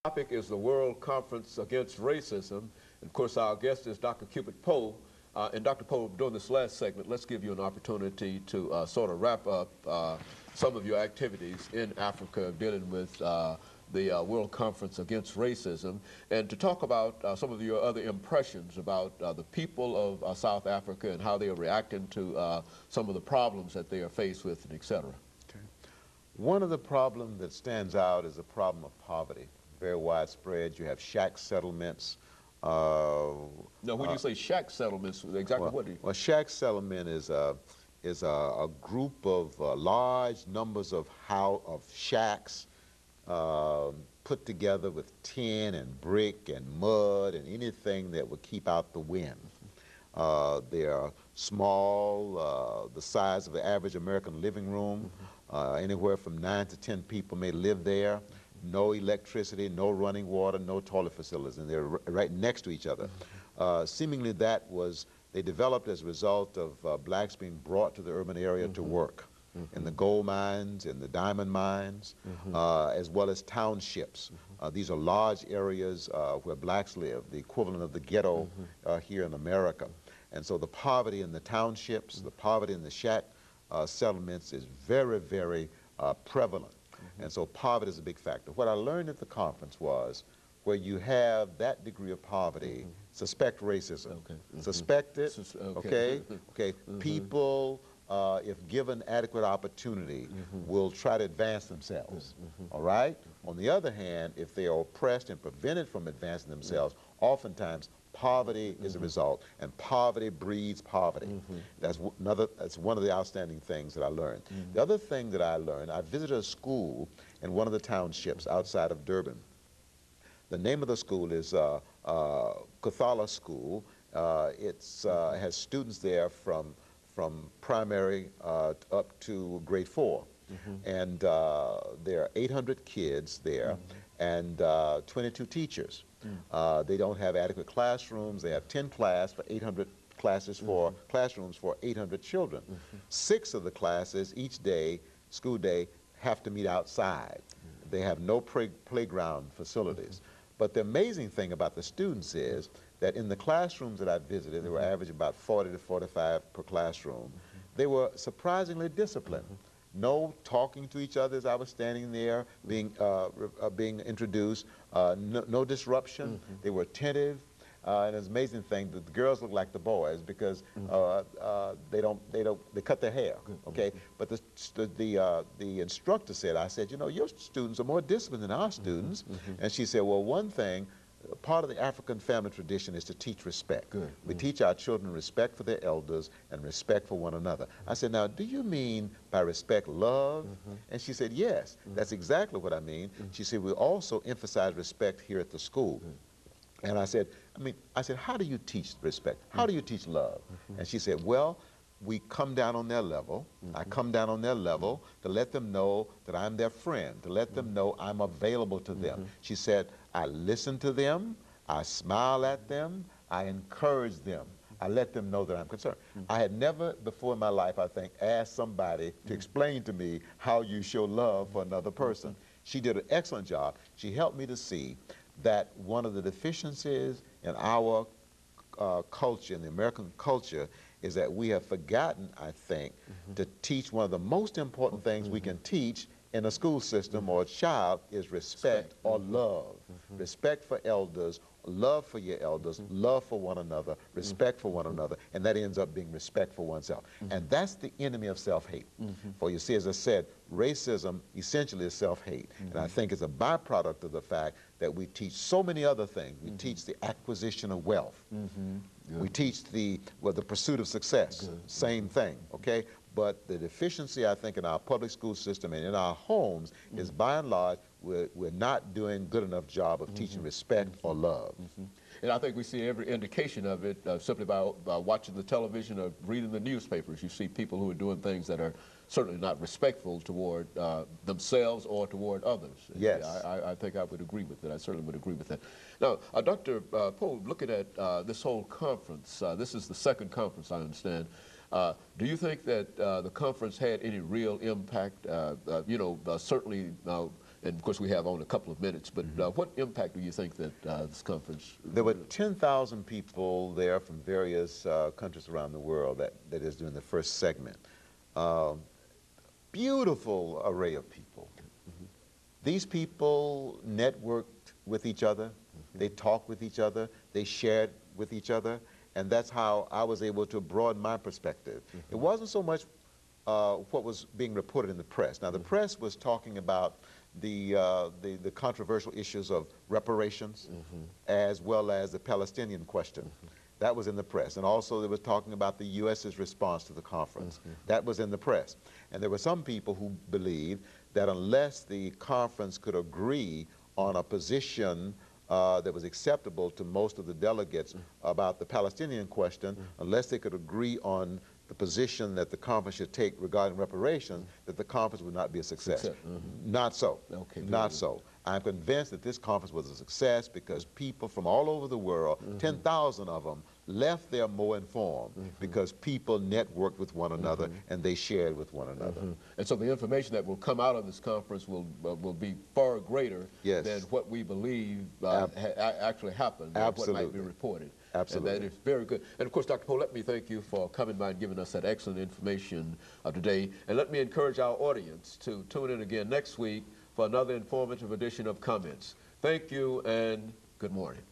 Topic is the World Conference Against Racism. And of course, our guest is Dr. CPoe3. And Dr. Poe, during this last segment, let's give you an opportunity to sort of wrap up some of your activities in Africa dealing with the World Conference Against Racism, and to talk about some of your other impressions about the people of South Africa and how they are reacting to some of the problems that they are faced with, and et cetera. Okay. One of the problems that stands out is the problem of poverty. Very widespread. You have shack settlements. Now, when you say shack settlements, exactly what do you? Well, shack settlement is a group of large numbers of shacks put together with tin and brick and mud and anything that would keep out the wind. They are small, the size of the average American living room. Anywhere from 9 to 10 people may live there. No electricity, no running water, no toilet facilities, and they're right next to each other. Seemingly they developed as a result of blacks being brought to the urban area to work in the gold mines, in the diamond mines, as well as townships. These are large areas where blacks live, the equivalent of the ghetto here in America. And so the poverty in the townships, the poverty in the shack settlements is very, very prevalent. And so poverty is a big factor. What I learned at the conference was where you have that degree of poverty, suspect racism. Suspect it, okay? People, if given adequate opportunity, will try to advance themselves, all right? On the other hand, if they are oppressed and prevented from advancing themselves, oftentimes poverty is a result, and poverty breeds poverty. That's one of the outstanding things that I learned. The other thing that I learned, I visited a school in one of the townships outside of Durban. The name of the school is Kathala School. It has students there from primary up to grade 4. And there are 800 kids there and 22 teachers. They don't have adequate classrooms. They have 10 classrooms for 800 children. 6 of the classes each day, school day, have to meet outside. They have no playground facilities. But the amazing thing about the students is that in the classrooms that I visited, they were average about 40 to 45 per classroom. They were surprisingly disciplined. No talking to each other as I was standing there being introduced, no disruption. They were attentive, and it's an amazing thing that the girls look like the boys because they cut their hair, okay? But the instructor said, I said, you know, your students are more disciplined than our students. And she said, well, one thing, part of the African family tradition is to teach respect. We teach our children respect for their elders and respect for one another. I said, now, do you mean by respect love? And she said, yes, that's exactly what I mean. She said, we also emphasize respect here at the school. And I said, how do you teach respect? How do you teach love? And she said, well, we come down on their level. I come down on their level to let them know that I'm their friend, to let them know I'm available to them. She said, I listen to them, I smile at them, I encourage them. I let them know that I'm concerned. I had never before in my life, I think, asked somebody to explain to me how you show love for another person. She did an excellent job. She helped me to see that one of the deficiencies in our culture, in the American culture, is that we have forgotten, I think, to teach one of the most important things we can teach in a school system or a child is respect or love. Respect for elders, love for your elders, love for one another, respect for one another, and that ends up being respect for oneself. And that's the enemy of self-hate. For you see, as I said, racism essentially is self-hate. And I think it's a byproduct of the fact that we teach so many other things. We teach the acquisition of wealth. We teach the pursuit of success. Same thing, okay? But the deficiency, I think, in our public school system and in our homes is, by and large, we're not doing a good enough job of teaching respect or love. And I think we see every indication of it simply by watching the television or reading the newspapers. You see people who are doing things that are certainly not respectful toward themselves or toward others. Yes. I think I would agree with that. I certainly would agree with that. Now, Dr. Poe, looking at this whole conference, this is the second conference, I understand. Do you think that the conference had any real impact? You know, certainly And of course, we have only a couple of minutes, but what impact do you think that this conference? There were 10,000 people there from various countries around the world that is doing the first segment. Beautiful array of people. These people networked with each other, they talked with each other, they shared with each other, and that's how I was able to broaden my perspective. It wasn't so much what was being reported in the press. Now, the press was talking about the controversial issues of reparations as well as the Palestinian question. That was in the press. And also they was talking about the U.S.'s response to the conference. That was in the press. And there were some people who believed that unless the conference could agree on a position that was acceptable to most of the delegates about the Palestinian question, unless they could agree on the position that the conference should take regarding reparations, that the conference would not be a success. Not so. Okay, not so. I'm convinced that this conference was a success because people from all over the world, 10,000 of them, left there more informed because people networked with one another and they shared with one another. And so the information that will come out of this conference will be far greater than what we believe actually happened, or what might be reported. Absolutely. And that is very good. And of course, Dr. Poe, let me thank you for coming by and giving us that excellent information today. And let me encourage our audience to tune in again next week for another informative edition of Comments. Thank you and good morning.